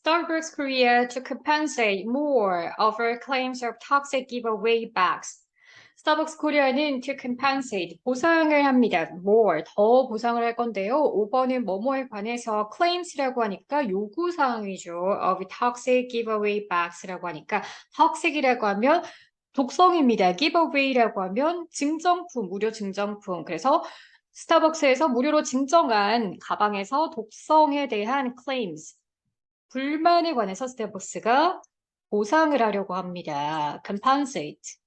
Starbucks Korea to compensate more over claims of toxic giveaway bags. 스타벅스 코리아는 to compensate, 보상을 합니다. more, 더 보상을 할 건데요. 5번은 뭐뭐에 관해서 claims라고 하니까 요구사항이죠. of toxic giveaway bags라고 하니까 toxic이라고 하면 독성입니다. giveaway라고 하면 증정품, 무료 증정품. 그래서 스타벅스에서 무료로 증정한 가방에서 독성에 대한 claims, 불만에 관해서 스타벅스가 보상을 하려고 합니다. compensate.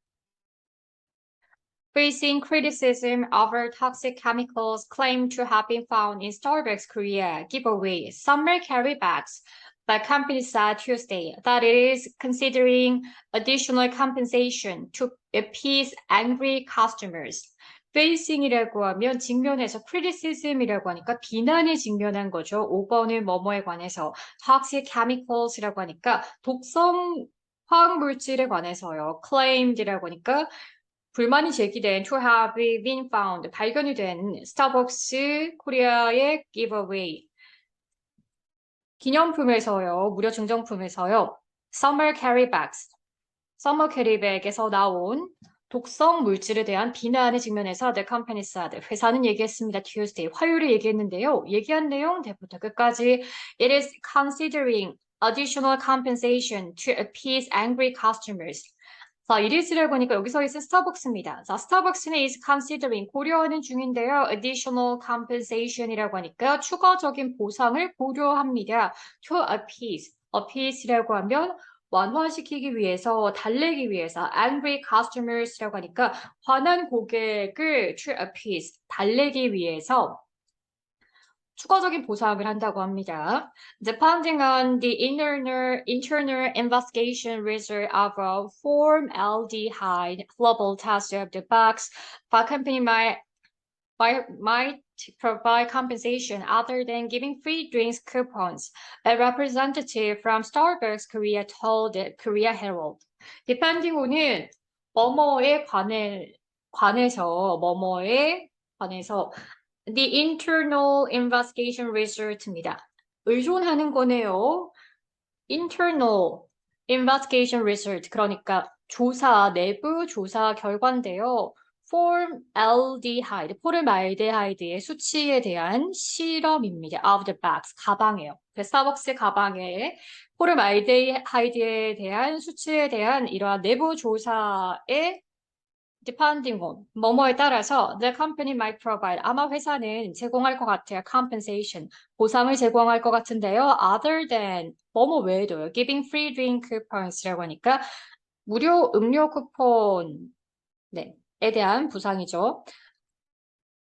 Facing criticism over toxic chemicals claimed to have been found in Starbucks Korea giveaway summer carry bags, the company said Tuesday that it is considering additional compensation to appease angry customers. facing이라고 하면 직면해서 criticism이라고 하니까 비난에 직면한 거죠. 5번은 뭐뭐에 관해서 toxic chemicals이라고 하니까 독성 화학 물질에 관해서요. claimed이라고 하니까 불만이 제기된 to have been found, 발견이 된 스타벅스 코리아의 giveaway, 기념품에서요, 무료 증정품에서요, summer carry bags, summer carry bag에서 나온 독성 물질에 대한 비난에 직면해서 the company said, 회사는 얘기했습니다. Tuesday, 화요일에 얘기했는데요. 얘기한 내용 대부터 끝까지 it is considering additional compensation to appease angry customers. 자, it is라고 하니까 여기서 있은 스타벅스입니다. 자, 스타벅스는 is considering, 고려하는 중인데요. additional compensation이라고 하니까 추가적인 보상을 고려합니다. to appease, appease라고 하면 완화시키기 위해서, 달래기 위해서, angry customers라고 하니까 화난 고객을 to appease, 달래기 위해서 추가적인 보상을 한다고 합니다. Depending on the internal investigation result of a formaldehyde global test of the box, the company might provide compensation other than giving free drinks coupons. A representative from Starbucks Korea told the Korea Herald. Depending on은 뭐뭐에 관해서 The internal investigation result입니다. 의존하는 거네요. Internal investigation result, 그러니까 조사, 내부 조사 결과인데요. formaldehyde, 포름알데하이드의 수치에 대한 실험입니다. of the bags, 가방이에요. 스타벅스 가방에 포름알데하이드에 대한 수치에 대한 이러한 내부 조사에 depending on, 뭐뭐에 따라서 the company might provide, 아마 회사는 제공할 것 같아요. compensation, 보상을 제공할 것 같은데요. other than, 뭐뭐 외에도요. giving free drink coupons라고 하니까 무료 음료 쿠폰, 네, 에 대한 보상이죠.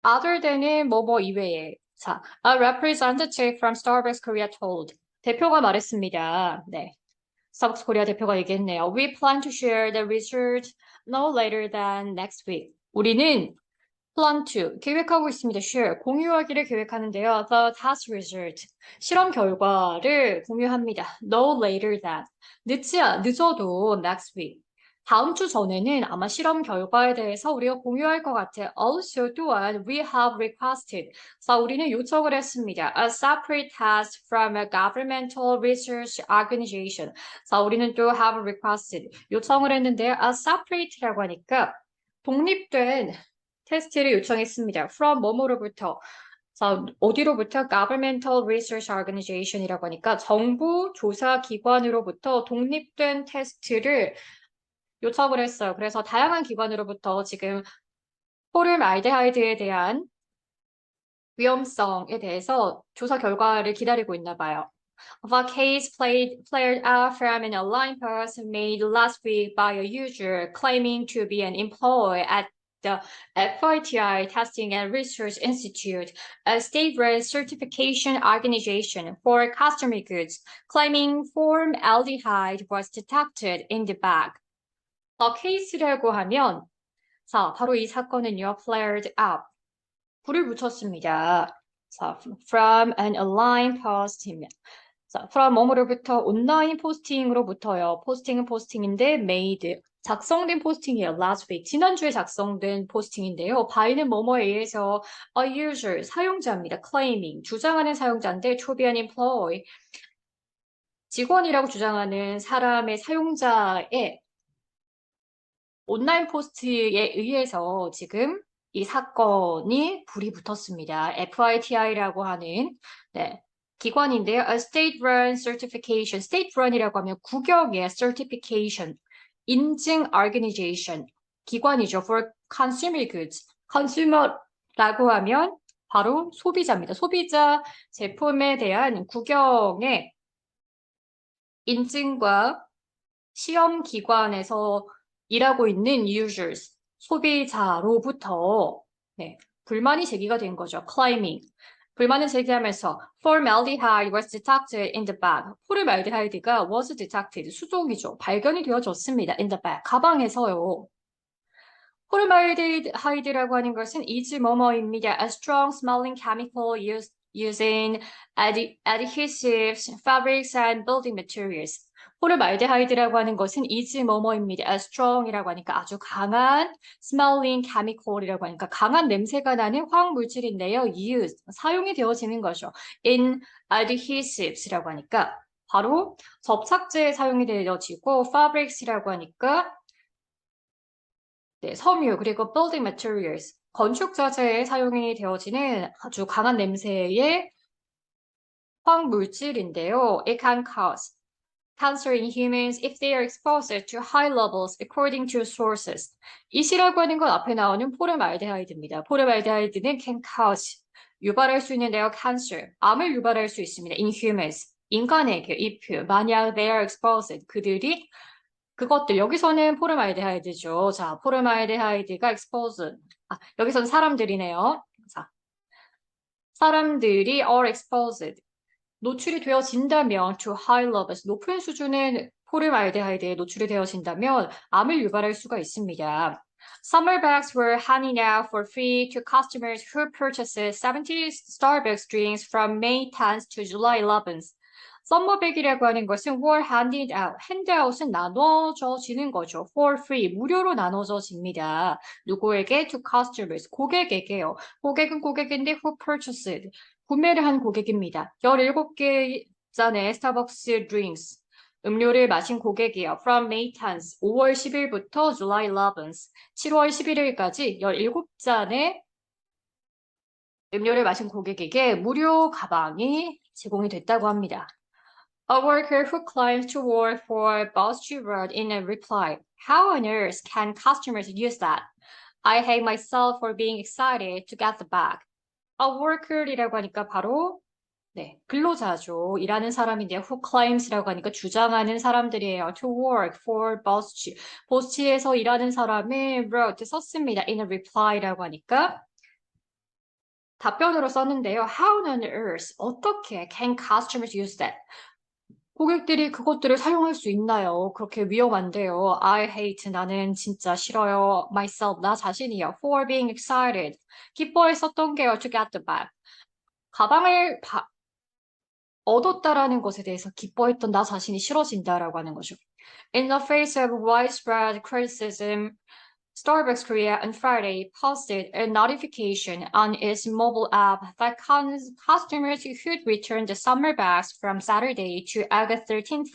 other than은 뭐뭐 이외에. 자, a representative from Starbucks Korea told, 대표가 말했습니다. 네. 스타벅스 코리아 대표가 얘기했네요. We plan to share the result no later than next week. 우리는 plan to, 계획하고 있습니다. share, 공유하기를 계획하는데요. The test result, 실험 결과를 공유합니다. No later than, 늦어도 next week. 다음 주 전에는 아마 실험 결과에 대해서 우리가 공유할 것 같아요. Also, 또한 we have requested. 자, 우리는 요청을 했습니다. A separate test from a governmental research organization. 자, 우리는 또 have requested. 요청을 했는데요. A separate라고 하니까 독립된 테스트를 요청했습니다. From 뭐뭐로부터. 자, 어디로부터? Governmental Research Organization이라고 하니까 정부 조사 기관으로부터 독립된 테스트를 요청을 했어요. 그래서 다양한 기관으로부터 지금 포름알데하이드에 대한 위험성에 대해서 조사 결과를 기다리고 있나 봐요. The case played out from an online post made last week by a user claiming to be an employee at the FITI Testing and Research Institute, a state-run certification organization for customer goods, claiming formaldehyde was detected in the bag. case라고 하면, 자, 바로 이 사건은요, flared up, 불을 붙였습니다. 자, from an online posting. 자, from 뭐뭐로부터 온라인 포스팅으로부터요. 포스팅은 포스팅인데 made, 작성된 포스팅이에요. last week, 지난주에 작성된 포스팅인데요. by는 뭐뭐에 의해서 a user, 사용자입니다. claiming, 주장하는 사용자인데 to be an employee, 직원이라고 주장하는 사람의 사용자의 온라인 포스트에 의해서 지금 이 사건이 불이 붙었습니다. FITI라고 하는 네, 기관인데요. A state-run certification. state-run이라고 하면 국영의 certification, 인증 organization, 기관이죠. For consumer goods. consumer라고 하면 바로 소비자입니다. 소비자 제품에 대한 국영의 인증과 시험 기관에서 일하고 있는 users, 소비자로부터 네, 불만이 제기가 된 거죠. claiming. 불만을 제기하면서 formaldehyde was detected in the bag. 포름알데하이드가 was detected, 수족이죠. 발견이 되어졌습니다. in the bag. 가방에서요. 포름알데하이드라고 하는 것은 is 뭐뭐입니다. A strong smelling chemical used in adhesives, fabrics, and building materials. 포름알데하이드라고 하는 것은 is 뭐뭐입니다. A strong이라고 하니까 아주 강한 smelling chemical이라고 하니까 강한 냄새가 나는 화학 물질인데요. used, 사용이 되어지는 거죠. in adhesives라고 하니까 바로 접착제에 사용이 되어지고 fabrics라고 하니까 네, 섬유 그리고 building materials, 건축 자재에 사용이 되어지는 아주 강한 냄새의 화학 물질인데요. It can cause cancer in humans if they are exposed to high levels according to sources. 이시라고 하는 건 앞에 나오는 포름알데하이드입니다. 포름알데하이드는 can cause, 유발할 수 있는데요. cancer, 암을 유발할 수 있습니다. in humans, 인간에게 if, 만약 they are exposed, 그들이 그것들, 여기서는 포름알데하이드죠. 자, 포름알데하이드가 exposed. 여기서는 사람들이네요. 자, 사람들이 are exposed. 노출이 되어진다면 to high levels, 높은 수준의 포름알데하이드에 노출이 되어진다면 암을 유발할 수가 있습니다. Summer bags were handing out for free to customers who purchased 70 Starbucks drinks from May 10th to July 11th. 썸머백이라고 하는 것은 were handed out. 핸드아웃은 나눠져지는 거죠. for free, 무료로 나눠져집니다. 누구에게? to customers, 고객에게요. 고객은 고객인데 who purchased, 구매를 한 고객입니다. 17개 잔의 스타벅스 drinks, 음료를 마신 고객이요. From May 10th, 5월 10일부터 July 11th, 7월 11일까지 17잔의 음료를 마신 고객에게 무료 가방이 제공이 됐다고 합니다. A worker who claims to work for BuzzFeed wrote in a reply, "How on earth can customers use that? I hate myself for being excited to get the bag." A worker이라고 하니까 바로 네, 근로자죠. 일하는 사람인데요. Who claims라고 하니까 주장하는 사람들이에요. To work for BuzzFeed. 버스치에서 일하는 사람이 wrote, 썼습니다. In a reply라고 하니까 답변으로 썼는데요. How on earth, 어떻게 can customers use that? 고객들이 그것들을 사용할 수 있나요? 그렇게 위험한데요. I hate, 나는 진짜 싫어요. myself, 나 자신이요. for being excited, 기뻐했었던 게요. to get the bag, 가방을 얻었다라는 것에 대해서 기뻐했던 나 자신이 싫어진다라고 하는 거죠. In the face of widespread criticism, Starbucks Korea on Friday posted a notification on its mobile app that customers who'd returned the summer bags from Saturday to August 13th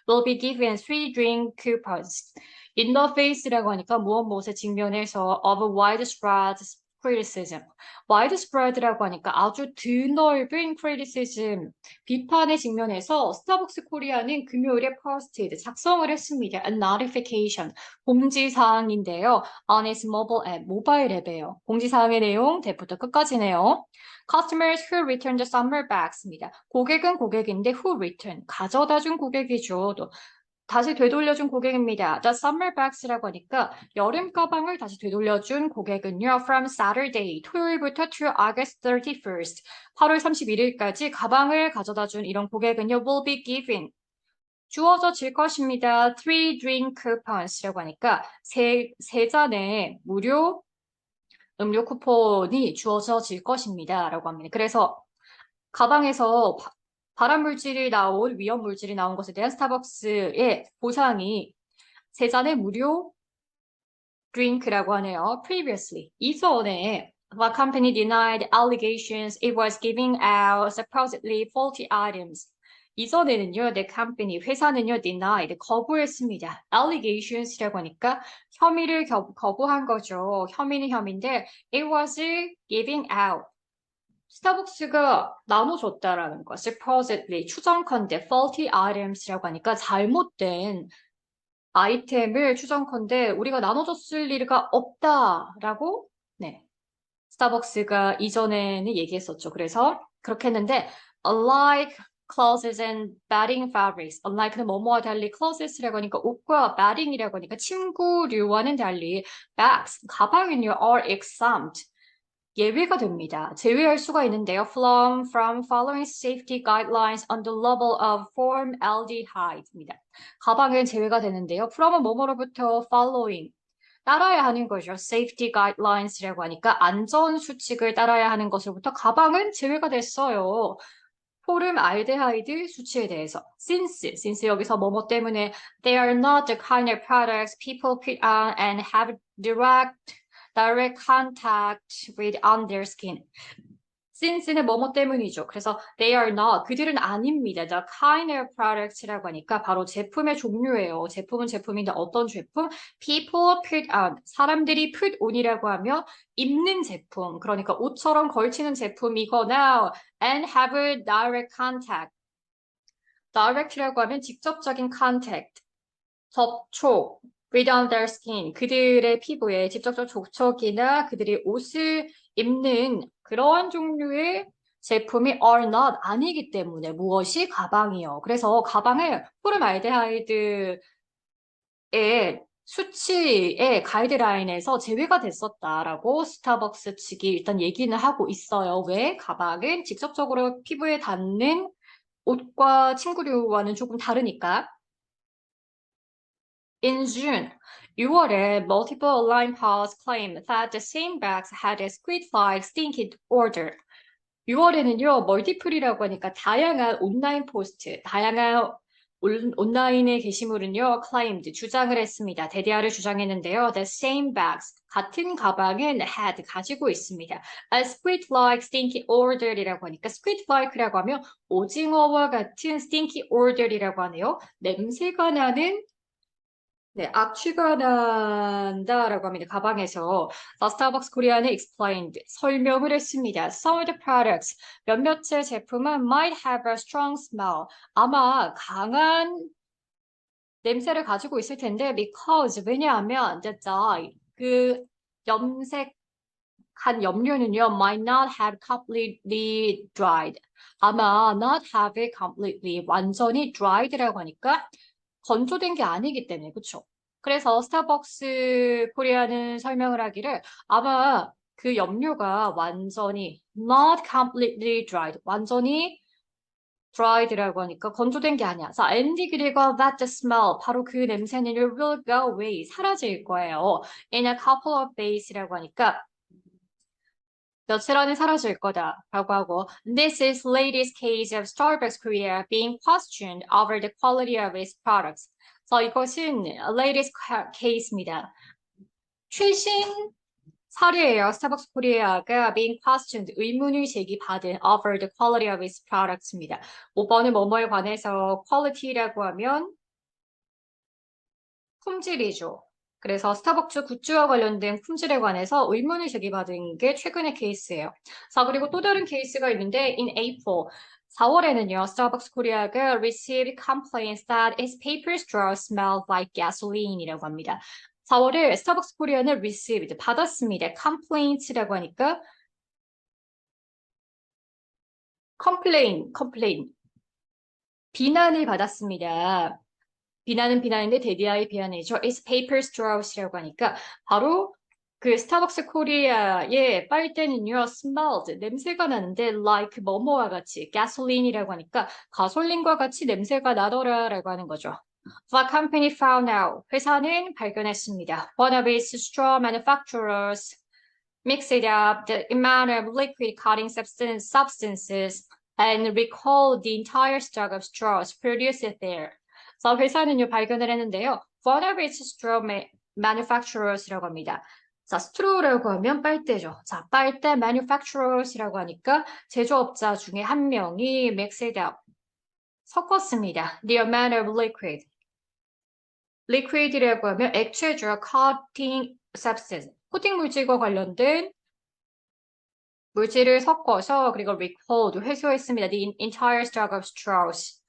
will be given free drink coupons. In the face라고 하니까 무엇에 직면해서 of widespread criticism. widespread라고 하니까 아주 드넓은 criticism, 비판에 직면해서 스타벅스 코리아는 금요일에 posted, 작성을 했습니다. A notification, 공지사항인데요. On its mobile app, 모바일 앱이에요. 공지사항의 내용 대부터 끝까지네요. Customers who return the summer bags입니다. 고객은 고객인데 who return, 가져다 준 고객이죠. 또 다시 되돌려준 고객입니다. The summer bags라고 하니까 여름 가방을 다시 되돌려준 고객은요. From Saturday, 토요일부터 to August 31st, 8월 31일까지 가방을 가져다 준 이런 고객은요. Will be given, 주어질 것입니다. 3 drink coupons라고 하니까 세 잔의 무료 음료 쿠폰이 주어질 것입니다. 라고 합니다. 그래서 가방에서 발암물질이 나온, 위험물질이 나온 것에 대한 스타벅스의 보상이 세 잔의 무료 드링크라고 하네요. Previously, 이전에 the company denied allegations it was giving out supposedly faulty items. 이전에는요, the company, 회사는요, denied, 거부했습니다. allegations이라고 하니까 혐의를 거부한 거죠. 혐의는 혐의인데, it was giving out. 스타벅스가 나눠줬다라는 거. supposedly, 추정컨대, faulty items라고 하니까 잘못된 아이템을 추정컨대 우리가 나눠줬을 리가 없다라고, 네. 스타벅스가 이전에는 얘기했었죠. 그래서 그렇게 했는데, unlike clothes and bedding fabrics, unlike는 뭐뭐와 달리 clothes라고 하니까 옷과 bedding이라고 하니까 침구류와는 달리 bags, 가방은요, are exempt. 예외가 됩니다. 제외할 수가 있는데요. from following safety guidelines on the level of formaldehyde입니다. 가방은 제외가 되는데요. from은 뭐뭐로부터 following, 따라야 하는 거죠. safety guidelines라고 하니까 안전 수칙을 따라야 하는 것으로부터 가방은 제외가 됐어요. 포름알데하이드 수치에 대해서. since 여기서 뭐뭐 때문에 they are not the kind of products people put on and have direct contact with on their skin. since는 뭐뭐 때문이죠. 그래서 they are not, 그들은 아닙니다. the kind of products라고 하니까 바로 제품의 종류예요. 제품은 제품인데 어떤 제품? people put on, 사람들이 put on이라고 하면 입는 제품, 그러니까 옷처럼 걸치는 제품이거나 and have a direct contact. direct라고 하면 직접적인 contact, 접촉, with on their skin, 그들의 피부에 직접적 접촉이나 그들이 옷을 입는 그런 종류의 제품이 are not, 아니기 때문에 무엇이 가방이요. 그래서 가방을 포름알데하이드의 수치의 가이드라인에서 제외가 됐었다라고 스타벅스 측이 일단 얘기는 하고 있어요. 왜? 가방은 직접적으로 피부에 닿는 옷과 침구류와는 조금 다르니까. In June, 6월에 multiple online polls claimed that the same bags had a squid-like stinky odor. 6월에는요, 멀티플이라고 하니까 다양한 온라인 포스트, 다양한 온라인의 게시물은요, claimed, 주장을 했습니다. 대대하를 주장했는데요. The same bags, 같은 가방은 had, 가지고 있습니다. A squid-like stinky odor이라고 하니까 squid-like라고 하면 오징어와 같은 stinky odor이라고 하네요. 냄새가 나는, 네, 악취가 난다라고 합니다. 가방에서. The Starbucks Korea는 explained, 설명을 했습니다. Some of the products, 몇몇의 제품은 might have a strong smell. 아마 강한 냄새를 가지고 있을 텐데, because, 왜냐하면, the dye, 그 염색한 염료는요, might not have completely dried. 아마 not have it completely, 완전히 dried라고 하니까 건조된 게 아니기 때문에, 그쵸? 그래서 스타벅스 코리아는 설명을 하기를 아마 그 염료가 완전히 not completely dried, 완전히 dried라고 하니까 건조된 게 아니야. 자, 앤디 그리고 that the smell, 바로 그 냄새는 will go away, 사라질 거예요. In a couple of days라고 하니까 며칠 안에 사라질 거다라고 하고 This is latest case of Starbucks Korea being questioned over the quality of its products. 그래서 이것은 latest case입니다. 최신 사례예요. 스타벅스 코리아가 being questioned, 의문을 제기받은 over the quality of its products입니다. 5번은 뭐뭐에 관해서 quality라고 하면 품질이죠. 그래서 스타벅스 굿즈와 관련된 품질에 관해서 의문을 제기받은 게 최근의 케이스예요. 자, 그리고 또 다른 케이스가 있는데 in April, 4월에는요, 스타벅스 코리아가 received complaints that its paper straws smelled like gasoline이라고 합니다. 4월에 스타벅스 코리아는 received, 받았습니다. complaints라고 하니까 complain, 비난을 받았습니다. 비난은 비난인데 대디아의 비난이죠. It's paper straws이라고 하니까 바로 그 스타벅스 코리아의 빨대는요, smelled, 냄새가 나는데 like 뭐뭐와 같이 gasoline이라고 하니까 가솔린과 같이 냄새가 나더라라고 하는 거죠. The company found out, 회사는 발견했습니다. One of its straw manufacturers mixed up the amount of liquid cutting substances and recalled the entire stock of straws produced there. 그래서 회사는요, 발견을 했는데요. One of its straw manufacturers라고 합니다. 자, 스트로우라고 하면 빨대죠. 자, 빨대 manufacturers라고 하니까 제조업자 중에 한 명이 mixed up, 섞었습니다. The amount of liquid. liquid이라고 하면 액체죠. coating substance. 코팅 물질과 관련된 물질을 섞어서 그리고 recalled 회수했습니다. The entire stock of straws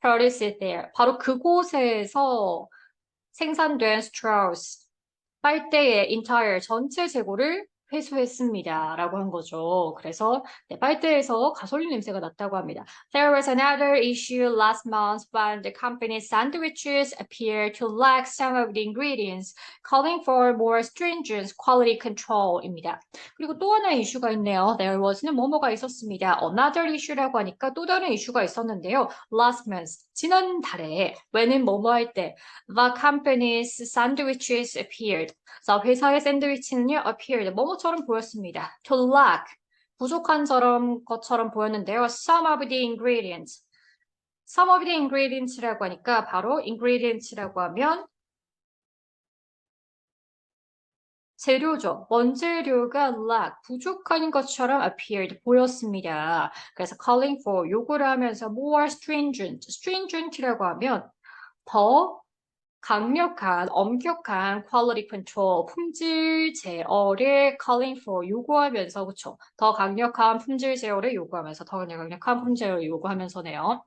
produced there. 바로 그곳에서 생산된 straws 빨대의 entire 전체 재고를 회수했습니다. 라고 한 거죠. 그래서 네, 빨대에서 가솔린 냄새가 났다고 합니다. There was another issue last month when the company's sandwiches appeared to lack some of the ingredients, calling for more stringent quality control입니다. 그리고 또 하나의 이슈가 있네요. There was는 뭐뭐가 있었습니다. Another issue라고 하니까 또 다른 이슈가 있었는데요. Last month, 지난달에, when은 뭐뭐 할 때, the company's sandwiches appeared. 자, 회사의 샌드위치는요, appeared, 뭐뭐처럼 보였습니다. To lack, 부족한 것처럼 보였는데요. Some of the ingredients. Some of the ingredients라고 하니까 바로 ingredients라고 하면 재료죠. 원재료가 lack, 부족한 것처럼 appeared, 보였습니다. 그래서 calling for, 요구를 하면서 more stringent, stringent이라고 하면 더 강력한, 엄격한 quality control, 품질 제어를 calling for, 요구하면서, 그쵸? 더 강력한 품질 제어를 요구하면서, 더 강력한 품질 제어를 요구하면서네요.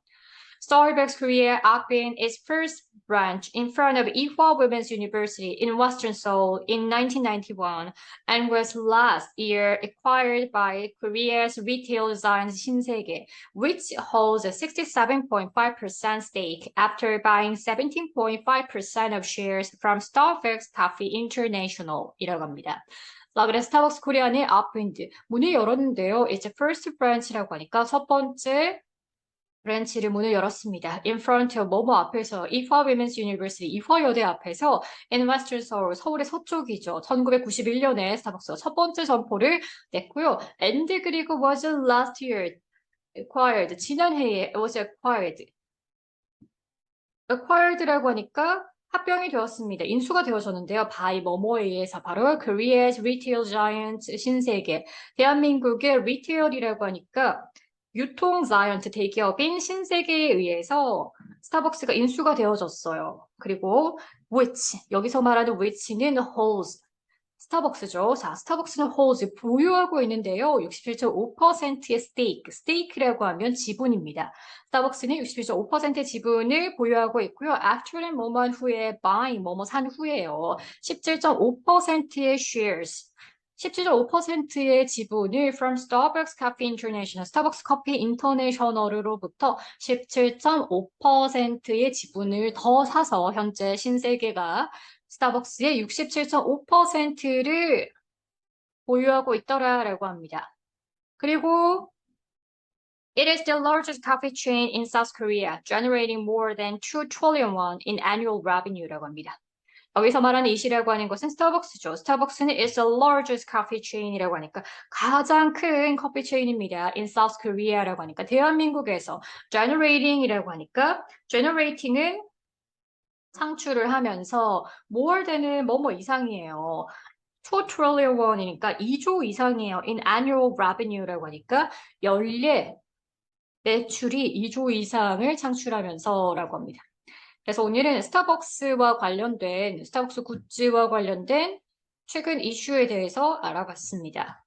Starbucks Korea opened its first branch in front of Ewha Women's University in Western Seoul in 1991 and was last year acquired by Korea's retail giant Shinsegae, which holds a 67.5% stake after buying 17.5% of shares from Starbucks Coffee International이라고 합니다. 자, 그래서 스타벅스 코리아는 opened, 문을 열었는데요. It's first branch라고 하니까 첫 번째 브랜치를 문을 열었습니다. In front of 뭐뭐 앞에서 Ewha Women's University, 이화 여대 앞에서 in Western Seoul, 서울의 서쪽이죠. 1991년에 스타벅스가 첫 번째 점포를 냈고요. And 그리고 was last year acquired, 지난해에 was acquired. acquired라고 하니까 합병이 되었습니다. 인수가 되어졌는데요. by 뭐뭐에 의해서 바로 Korea's retail giant 신세계, 대한민국의 리테일이라고 하니까 유통 자이언트 대기업인 신세계에 의해서 스타벅스가 인수가 되어졌어요. 그리고 which, 여기서 말하는 which는 holds, 스타벅스죠. 자, 스타벅스는 holds, 보유하고 있는데요. 67.5%의 stake, stake라고 하면 지분입니다. 스타벅스는 67.5%의 지분을 보유하고 있고요. after는 뭐뭐한 후에, buying, 뭐뭐 산 후에요. 17.5%의 shares, 17.5%의 지분을 from Starbucks Coffee International, 스타벅스 커피 인터내셔널으로부터 17.5%의 지분을 더 사서 현재 신세계가 스타벅스의 67.5%를 보유하고 있더라라고 합니다. 그리고 It is the largest coffee chain in South Korea, generating more than 2 trillion won in annual revenue라고 합니다. 여기서 말하는 이시라고 하는 것은 스타벅스죠. 스타벅스는 is the largest coffee chain이라고 하니까 가장 큰 커피 체인입니다. In South Korea라고 하니까 대한민국에서 generating이라고 하니까 generating은 창출을 하면서 more than은 뭐뭐 이상이에요. 2 trillion won이니까 2조 이상이에요. In annual revenue라고 하니까 연례 매출이 2조 이상을 창출하면서라고 합니다. 그래서 오늘은 스타벅스와 관련된, 스타벅스 굿즈와 관련된 최근 이슈에 대해서 알아봤습니다.